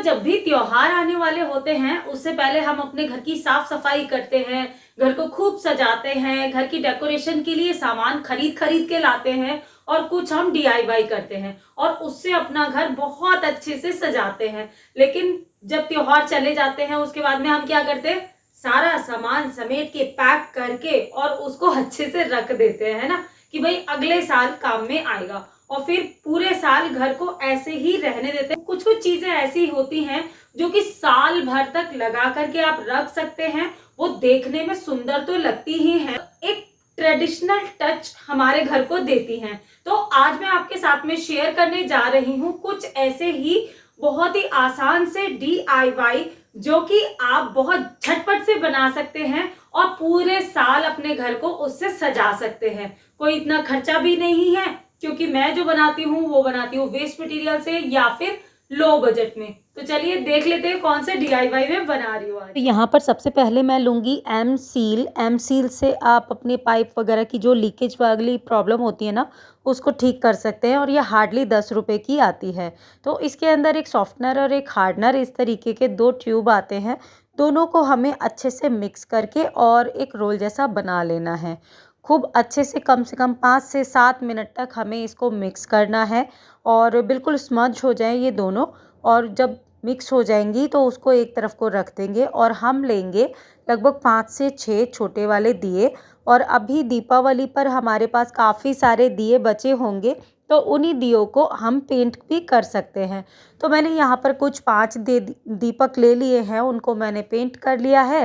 जब भी त्योहार आने वाले होते हैं उससे पहले हम अपने घर की साफ सफाई करते हैं, घर को खूब सजाते हैं, घर की डेकोरेशन के लिए सामान खरीद खरीद के लाते हैं और कुछ हम डीआईवाई करते हैं और उससे अपना घर बहुत अच्छे से सजाते हैं। लेकिन जब त्योहार चले जाते हैं उसके बाद में हम क्या करते हैं, सारा सामान समेट के पैक करके और उसको अच्छे से रख देते हैं ना, कि भाई अगले साल काम में आएगा। और फिर पूरे साल घर को ऐसे ही रहने देते हैं। कुछ कुछ चीजें ऐसी होती हैं जो कि साल भर तक लगा करके आप रख सकते हैं, वो देखने में सुंदर तो लगती ही है, एक ट्रेडिशनल टच हमारे घर को देती हैं। तो आज मैं आपके साथ में शेयर करने जा रही हूँ कुछ ऐसे ही बहुत ही आसान से डीआईवाई जो कि आप बहुत झटपट से बना सकते हैं और पूरे साल अपने घर को उससे सजा सकते हैं। कोई इतना खर्चा भी नहीं है, क्योंकि मैं जो बनाती हूँ वो बनाती हूँ वेस्ट मटेरियल से या फिर लो बजट में। तो चलिए देख लेते हैं कौन से डीआईवाई में बना रही हूँ आज। तो यहाँ पर सबसे पहले मैं लूँगी एम सील से आप अपने पाइप वगैरह की जो लीकेज वाली प्रॉब्लम होती है ना, उसको ठीक कर सकते हैं और ये हार्डली 10 रुपए की आती है। तो इसके अंदर एक सॉफ्टनर और एक हार्डनर इस तरीके के 2 ट्यूब आते हैं। दोनों को हमें अच्छे से मिक्स करके और एक रोल जैसा बना लेना है। खूब अच्छे से कम 5 से 7 मिनट तक हमें इसको मिक्स करना है और बिल्कुल स्मज हो जाए ये दोनों। और जब मिक्स हो जाएंगी तो उसको एक तरफ को रख देंगे और हम लेंगे लगभग 5 से 6 छोटे वाले दिए। और अभी दीपावली पर हमारे पास काफ़ी सारे दिए बचे होंगे, तो उन्हीं दियों को हम पेंट भी कर सकते हैं। तो मैंने यहाँ पर कुछ 5 दीपक ले लिए हैं, उनको मैंने पेंट कर लिया है।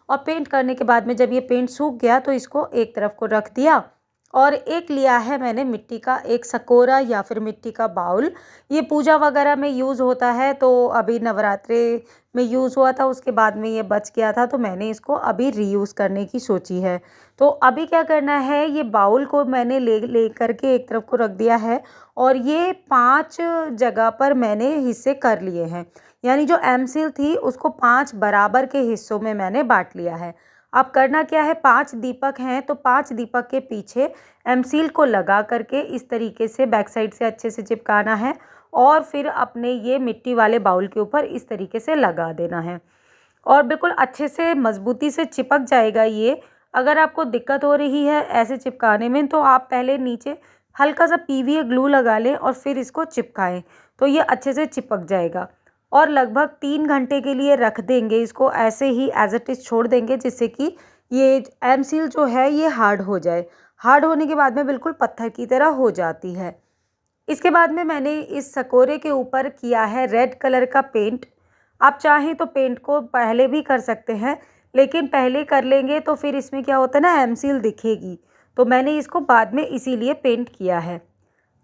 और पेंट करने के बाद में जब ये पेंट सूख गया तो इसको एक तरफ को रख दिया। और एक लिया है मैंने मिट्टी का एक सकोरा या फिर मिट्टी का बाउल। ये पूजा वगैरह में यूज़ होता है, तो अभी नवरात्रे में यूज़ हुआ था, उसके बाद में ये बच गया था, तो मैंने इसको अभी रीयूज़ करने की सोची है। तो अभी क्या करना है, ये बाउल को मैंने ले करके एक तरफ को रख दिया है और ये 5 जगह पर मैंने हिस्से कर लिए हैं। यानी जो एमसील थी उसको 5 बराबर के हिस्सों में मैंने बांट लिया है। अब करना क्या है, 5 दीपक हैं तो 5 दीपक के पीछे एमसील को लगा करके इस तरीके से बैक साइड से अच्छे से चिपकाना है और फिर अपने ये मिट्टी वाले बाउल के ऊपर इस तरीके से लगा देना है और बिल्कुल अच्छे से मजबूती से चिपक जाएगा ये। अगर आपको दिक्कत हो रही है ऐसे चिपकाने में तो आप पहले नीचे हल्का सा पीवीए ग्लू लगा लें और फिर इसको चिपकाएं, तो ये अच्छे से चिपक जाएगा। और लगभग 3 घंटे के लिए रख देंगे इसको, ऐसे ही एज इट इज़ छोड़ देंगे, जिससे कि ये एमसील जो है ये हार्ड हो जाए। हार्ड होने के बाद में बिल्कुल पत्थर की तरह हो जाती है। इसके बाद में मैंने इस सकोरे के ऊपर किया है रेड कलर का पेंट। आप चाहें तो पेंट को पहले भी कर सकते हैं, लेकिन पहले कर लेंगे तो फिर इसमें क्या होता है ना, एमसील दिखेगी, तो मैंने इसको बाद में इसीलिए पेंट किया है।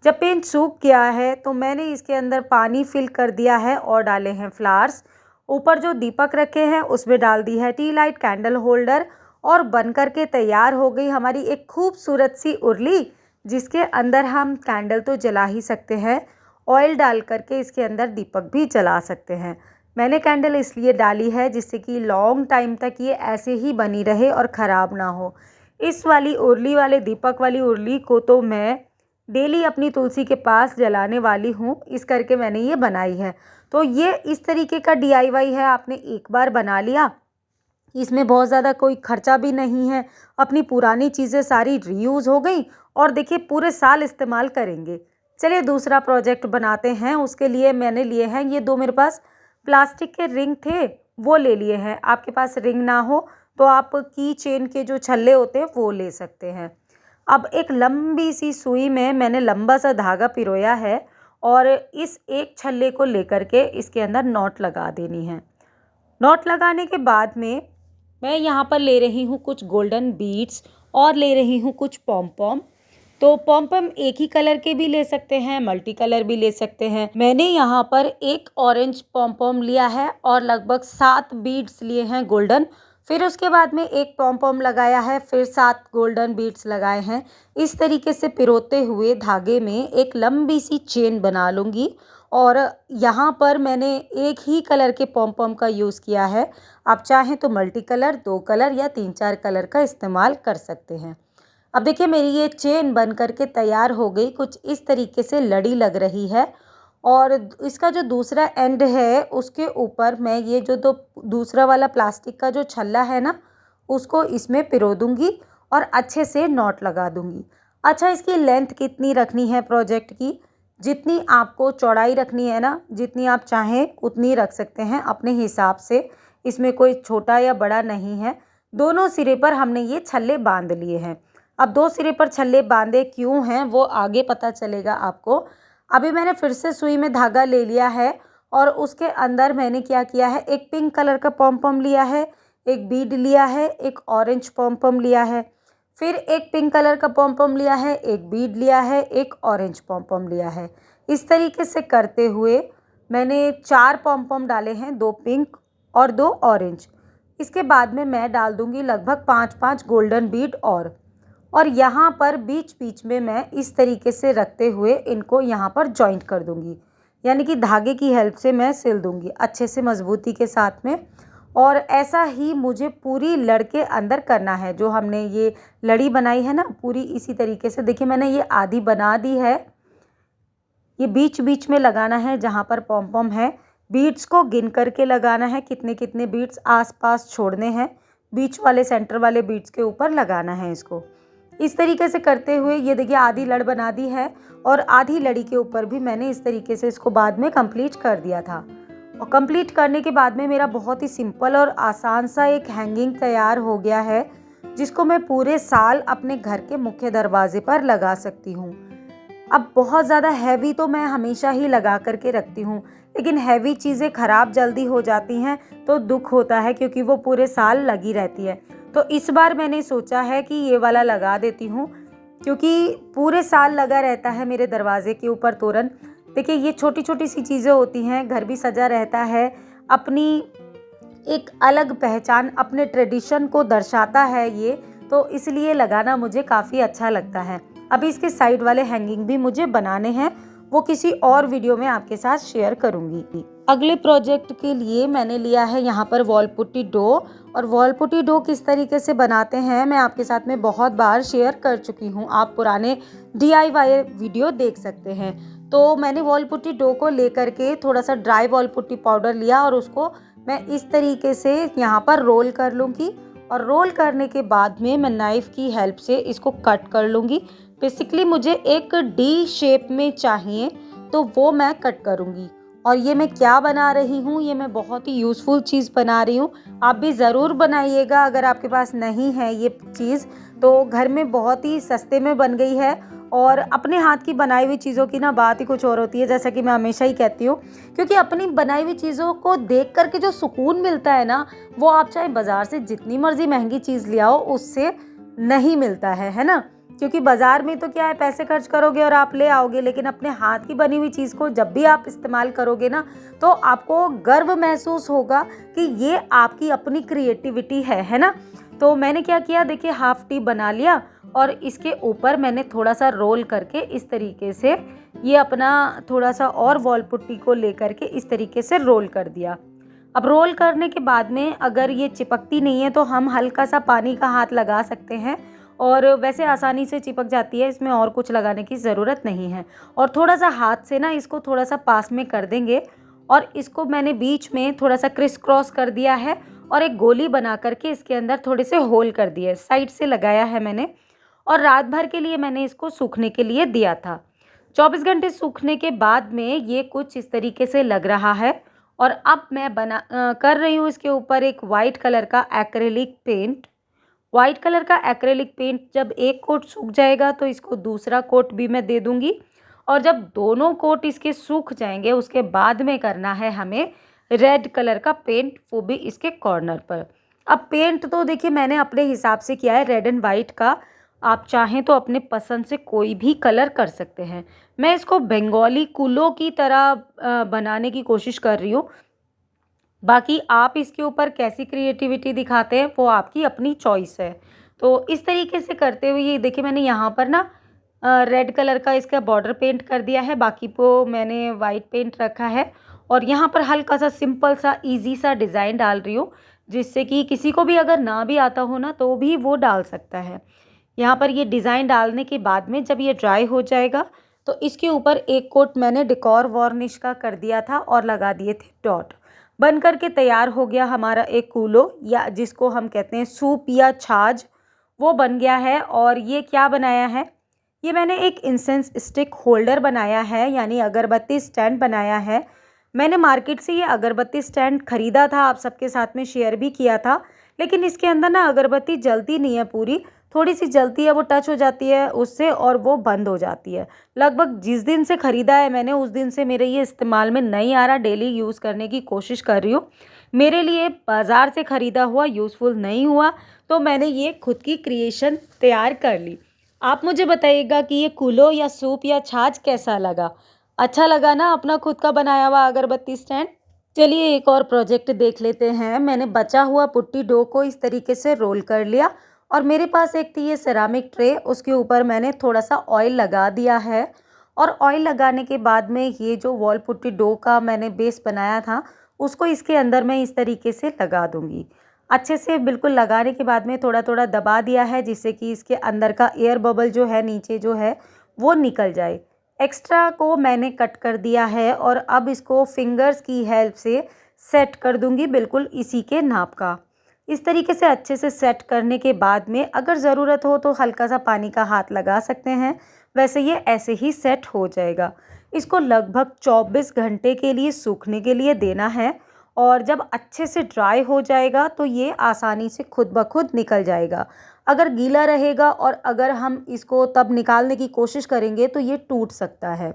जब पेंट सूख गया है तो मैंने इसके अंदर पानी फिल कर दिया है और डाले हैं फ्लावर्स। ऊपर जो दीपक रखे हैं उसमें डाल दी है टी लाइट कैंडल होल्डर और बन कर के तैयार हो गई हमारी एक खूबसूरत सी उर्ली, जिसके अंदर हम कैंडल तो जला ही सकते हैं, ऑयल डाल करके इसके अंदर दीपक भी जला सकते हैं। मैंने कैंडल इसलिए डाली है जिससे कि लॉन्ग टाइम तक ये ऐसे ही बनी रहे और ख़राब ना हो। इस वाली उर्ली वाले दीपक वाली उर्ली को तो मैं डेली अपनी तुलसी के पास जलाने वाली हूँ, इस करके मैंने ये बनाई है। तो ये इस तरीके का डीआईवाई है, आपने एक बार बना लिया, इसमें बहुत ज़्यादा कोई खर्चा भी नहीं है, अपनी पुरानी चीज़ें सारी रीयूज़ हो गई और देखिए पूरे साल इस्तेमाल करेंगे। चलिए दूसरा प्रोजेक्ट बनाते हैं। उसके लिए मैंने लिए हैं ये 2, मेरे पास प्लास्टिक के रिंग थे वो ले लिए हैं। आपके पास रिंग ना हो तो आप की चेन के जो छल्ले होते हैं वो ले सकते हैं। अब एक लंबी सी सुई में मैंने लंबा सा धागा पिरोया है और इस एक छल्ले को लेकर के इसके अंदर नॉट लगा देनी है। नॉट लगाने के बाद में मैं यहाँ पर ले रही हूँ कुछ गोल्डन बीड्स और ले रही हूँ कुछ पॉम पॉम। तो पॉम पॉम एक ही कलर के भी ले सकते हैं, मल्टी कलर भी ले सकते हैं। मैंने यहाँ पर एक ऑरेंज पॉम पॉम लिया है और लगभग 7 बीड्स लिए हैं गोल्डन। फिर उसके बाद में एक पॉम पॉम लगाया है, फिर 7 गोल्डन बीड्स लगाए हैं। इस तरीके से पिरोते हुए धागे में एक लंबी सी चेन बना लूँगी और यहाँ पर मैंने एक ही कलर के पॉम पॉम का यूज़ किया है। आप चाहें तो मल्टी कलर, 2 कलर या 3-4 कलर का इस्तेमाल कर सकते हैं। अब देखिए मेरी ये चेन बन करके तैयार हो गई, कुछ इस तरीके से लड़ी लग रही है और इसका जो दूसरा एंड है उसके ऊपर मैं ये जो दूसरा वाला प्लास्टिक का जो छल्ला है ना, उसको इसमें पिरो दूंगी और अच्छे से नॉट लगा दूंगी। अच्छा, इसकी लेंथ कितनी रखनी है प्रोजेक्ट की, जितनी आपको चौड़ाई रखनी है ना, जितनी आप चाहें उतनी रख सकते हैं अपने हिसाब से। इसमें कोई छोटा या बड़ा नहीं है। दोनों सिरे पर हमने ये छल्ले बांध लिए हैं। अब दो सिरे पर छल्ले बांधे क्यों हैं वो आगे पता चलेगा आपको। अभी मैंने फिर से सुई में धागा ले लिया है और उसके अंदर मैंने क्या किया है, एक पिंक कलर का पॉम पॉम लिया है, एक बीड लिया है, एक ऑरेंज पॉम पॉम लिया है, फिर एक पिंक कलर का पॉम पॉम लिया है, एक बीड लिया है, एक ऑरेंज पॉम पॉम लिया है। इस तरीके से करते हुए मैंने 4 पॉम पॉम डाले हैं, 2 पिंक और 2 ऑरेंज। इसके बाद में मैं डाल दूंगी लगभग 5-5 गोल्डन बीड और यहाँ पर बीच बीच में मैं इस तरीके से रखते हुए इनको यहाँ पर जॉइंट कर दूंगी, यानी कि धागे की हेल्प से मैं सिल दूंगी अच्छे से मजबूती के साथ में। और ऐसा ही मुझे पूरी लड़ के अंदर करना है। जो हमने ये लड़ी बनाई है ना, पूरी इसी तरीके से देखिए मैंने ये आधी बना दी है। ये बीच बीच में लगाना है जहाँ पर पॉम पॉम है। बीड्स को गिन करके लगाना है, कितने कितने बीड्स आसपास छोड़ने हैं, बीच वाले सेंटर वाले बीड्स के ऊपर लगाना है इसको। इस तरीके से करते हुए ये देखिए आधी लड़ बना दी है और आधी लड़ी के ऊपर भी मैंने इस तरीके से इसको बाद में कंप्लीट कर दिया था। और कंप्लीट करने के बाद में मेरा बहुत ही सिंपल और आसान सा एक हैंगिंग तैयार हो गया है, जिसको मैं पूरे साल अपने घर के मुख्य दरवाजे पर लगा सकती हूँ। अब बहुत ज़्यादा हैवी तो मैं हमेशा ही लगा करके रखती हूँ, लेकिन हैवी चीज़ें ख़राब जल्दी हो जाती हैं तो दुख होता है, क्योंकि वो पूरे साल लगी रहती है। तो इस बार मैंने सोचा है कि ये वाला लगा देती हूँ, क्योंकि पूरे साल लगा रहता है मेरे दरवाजे के ऊपर तोरण। देखिए ये छोटी छोटी सी चीज़ें होती हैं, घर भी सजा रहता है, अपनी एक अलग पहचान, अपने ट्रेडिशन को दर्शाता है ये, तो इसलिए लगाना मुझे काफ़ी अच्छा लगता है। अभी इसके साइड वाले हैंगिंग भी मुझे बनाने हैं, वो किसी और वीडियो में आपके साथ शेयर करूंगी। अगले प्रोजेक्ट के लिए मैंने लिया है यहाँ पर वॉल पुट्टी डो। और वॉल पुट्टी डो किस तरीके से बनाते हैं मैं आपके साथ में बहुत बार शेयर कर चुकी हूँ, आप पुराने DIY वीडियो देख सकते हैं। तो मैंने वॉल पुट्टी डो को लेकर के थोड़ा सा ड्राई वॉल पुट्टी पाउडर लिया और उसको मैं इस तरीके से यहाँ पर रोल कर लूँगी। और रोल करने के बाद में मैं नाइफ़ की हेल्प से इसको कट कर लूँगी। बेसिकली मुझे एक D शेप में चाहिए, तो वो मैं कट करूँगी। और ये मैं क्या बना रही हूँ, ये मैं बहुत ही यूज़फुल चीज़ बना रही हूँ। आप भी ज़रूर बनाइएगा, अगर आपके पास नहीं है ये चीज़ तो घर में बहुत ही सस्ते में बन गई है। और अपने हाथ की बनाई हुई चीज़ों की ना बात ही कुछ और होती है, जैसा कि मैं हमेशा ही कहती हूँ, क्योंकि अपनी बनाई हुई चीज़ों को देख करके जो सुकून मिलता है ना, वो आप चाहे बाज़ार से जितनी मर्जी महंगी चीज़ ले आओ उससे नहीं मिलता है ना। क्योंकि बाज़ार में तो क्या है, पैसे खर्च करोगे और आप ले आओगे, लेकिन अपने हाथ की बनी हुई चीज़ को जब भी आप इस्तेमाल करोगे ना, तो आपको गर्व महसूस होगा कि ये आपकी अपनी क्रिएटिविटी है ना। तो मैंने क्या किया, देखिए हाफ टी बना लिया और इसके ऊपर मैंने थोड़ा सा रोल करके इस तरीके से ये अपना थोड़ा सा और वॉल पुट्टी को लेकर के इस तरीके से रोल कर दिया। अब रोल करने के बाद में अगर ये चिपकती नहीं है तो हम हल्का सा पानी का हाथ लगा सकते हैं, और वैसे आसानी से चिपक जाती है, इसमें और कुछ लगाने की ज़रूरत नहीं है। और थोड़ा सा हाथ से ना इसको थोड़ा सा पास में कर देंगे और इसको मैंने बीच में थोड़ा सा क्रिस क्रॉस कर दिया है और एक गोली बना करके इसके अंदर थोड़े से होल कर दिए, साइड से लगाया है मैंने। और रात भर के लिए मैंने इसको सूखने के लिए दिया था। 24 घंटे सूखने के बाद में ये कुछ इस तरीके से लग रहा है। और अब मैं कर रही हूँ इसके ऊपर एक वाइट कलर का एक्रेलिक पेंट। वाइट कलर का एक्रेलिक पेंट जब एक कोट सूख जाएगा तो इसको दूसरा कोट भी मैं दे दूंगी। और जब दोनों कोट इसके सूख जाएंगे उसके बाद में करना है हमें रेड कलर का पेंट, वो भी इसके कॉर्नर पर। अब पेंट तो देखिए मैंने अपने हिसाब से किया है, रेड एंड वाइट का। आप चाहें तो अपने पसंद से कोई भी कलर कर सकते हैं। मैं इसको बंगाली कुलों की तरह बनाने की कोशिश कर रही हूँ। बाकी आप इसके ऊपर कैसी क्रिएटिविटी दिखाते हैं वो आपकी अपनी चॉइस है। तो इस तरीके से करते हुए ये देखिए मैंने यहाँ पर ना रेड कलर का इसका बॉर्डर पेंट कर दिया है, बाकी को मैंने वाइट पेंट रखा है। और यहाँ पर हल्का सा सिंपल सा इजी सा डिज़ाइन डाल रही हूँ, जिससे कि किसी को भी अगर ना भी आता हो ना तो भी वो डाल सकता है। यहाँ पर ये डिज़ाइन डालने के बाद में जब ये ड्राई हो जाएगा तो इसके ऊपर एक कोट मैंने डेकोर वार्निश का कर दिया था और लगा दिए थे डॉट। बन करके तैयार हो गया हमारा एक कूलो, या जिसको हम कहते हैं सूप या छाछ, वो बन गया है। और ये क्या बनाया है, ये मैंने एक इंसेंस स्टिक होल्डर बनाया है, यानी अगरबत्ती स्टैंड बनाया है। मैंने मार्केट से ये अगरबत्ती स्टैंड ख़रीदा था, आप सबके साथ में शेयर भी किया था, लेकिन इसके अंदर ना अगरबत्ती जलती नहीं है पूरी, थोड़ी सी जलती है, वो टच हो जाती है उससे और वो बंद हो जाती है। लगभग जिस दिन से ख़रीदा है मैंने उस दिन से मेरे ये इस्तेमाल में नहीं आ रहा, डेली यूज़ करने की कोशिश कर रही हूँ। मेरे लिए बाज़ार से ख़रीदा हुआ यूज़फुल नहीं हुआ, तो मैंने ये खुद की क्रिएशन तैयार कर ली। आप मुझे बताइएगा कि ये कूलो या सूप या छाछ कैसा लगा। अच्छा लगा ना अपना खुद का बनाया हुआ अगरबत्ती स्टैंड। चलिए एक और प्रोजेक्ट देख लेते हैं। मैंने बचा हुआ पुट्टी डो को इस तरीके से रोल कर लिया और मेरे पास एक थी ये सेरामिक ट्रे, उसके ऊपर मैंने थोड़ा सा ऑयल लगा दिया है। और ऑयल लगाने के बाद में ये जो वॉल पुट्टी डो का मैंने बेस बनाया था उसको इसके अंदर मैं इस तरीके से लगा दूंगी। अच्छे से बिल्कुल लगाने के बाद में थोड़ा थोड़ा दबा दिया है, जिससे कि इसके अंदर का एयर बबल जो है नीचे जो है वो निकल जाए। एक्स्ट्रा को मैंने कट कर दिया है और अब इसको फिंगर्स की हेल्प से सेट कर दूंगी, बिल्कुल इसी के नाप का। इस तरीके से अच्छे से सेट करने के बाद में अगर ज़रूरत हो तो हल्का सा पानी का हाथ लगा सकते हैं, वैसे ये ऐसे ही सेट हो जाएगा। इसको लगभग 24 घंटे के लिए सूखने के लिए देना है और जब अच्छे से ड्राई हो जाएगा तो ये आसानी से खुद ब खुद निकल जाएगा। अगर गीला रहेगा और अगर हम इसको तब निकालने की कोशिश करेंगे तो ये टूट सकता है।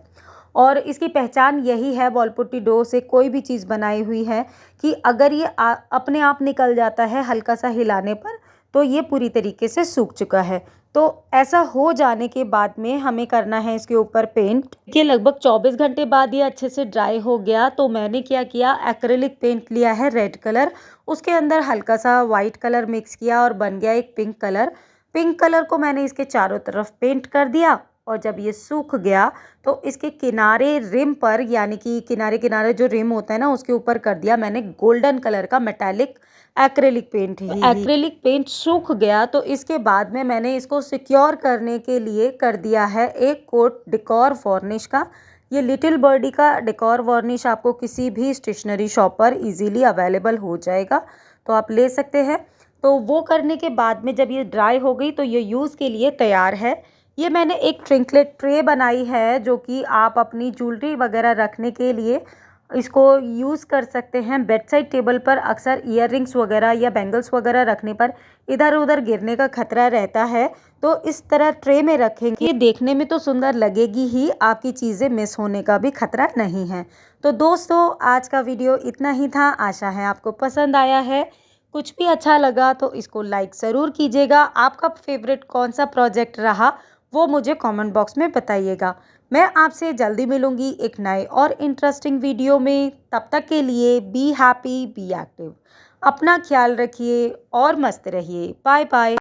और इसकी पहचान यही है वॉल पुट्टी डो से कोई भी चीज़ बनाई हुई है कि अगर ये अपने आप निकल जाता है हल्का सा हिलाने पर, तो ये पूरी तरीके से सूख चुका है। तो ऐसा हो जाने के बाद में हमें करना है इसके ऊपर पेंट। कि लगभग 24 घंटे बाद ये अच्छे से ड्राई हो गया, तो मैंने क्या किया, एक्रेलिक पेंट लिया है रेड कलर, उसके अंदर हल्का सा वाइट कलर मिक्स किया और बन गया एक पिंक कलर। पिंक कलर को मैंने इसके चारों तरफ पेंट कर दिया और जब ये सूख गया तो इसके किनारे रिम पर, यानी कि किनारे किनारे जो रिम होता है ना उसके ऊपर कर दिया मैंने गोल्डन कलर का मेटालिक एक्रेलिक पेंट। ही एक्रेलिक पेंट सूख गया तो इसके बाद में मैंने इसको सिक्योर करने के लिए कर दिया है एक कोट डेकोर वार्निश का। ये लिटिल बर्डी का डेकोर वार्निश आपको किसी भी स्टेशनरी शॉप पर इजीली अवेलेबल हो जाएगा, तो आप ले सकते हैं। तो वो करने के बाद में जब ये ड्राई हो गई तो ये यूज़ के लिए तैयार है। ये मैंने एक ट्रिंकलेट ट्रे बनाई है जो कि आप अपनी ज्वेलरी वगैरह रखने के लिए इसको यूज़ कर सकते हैं। बेड साइड टेबल पर अक्सर ईयररिंग्स वगैरह या बैंगल्स वगैरह रखने पर इधर उधर गिरने का खतरा रहता है, तो इस तरह ट्रे में रखेंगे, ये देखने में तो सुंदर लगेगी ही, आपकी चीज़ें मिस होने का भी खतरा नहीं है। तो दोस्तों आज का वीडियो इतना ही था, आशा है आपको पसंद आया है। कुछ भी अच्छा लगा तो इसको लाइक ज़रूर कीजिएगा। आपका फेवरेट कौन सा प्रोजेक्ट रहा वो मुझे कमेंट बॉक्स में बताइएगा। मैं आपसे जल्दी मिलूंगी एक नए और इंटरेस्टिंग वीडियो में। तब तक के लिए बी हैप्पी, बी एक्टिव, अपना ख्याल रखिए और मस्त रहिए। Bye bye.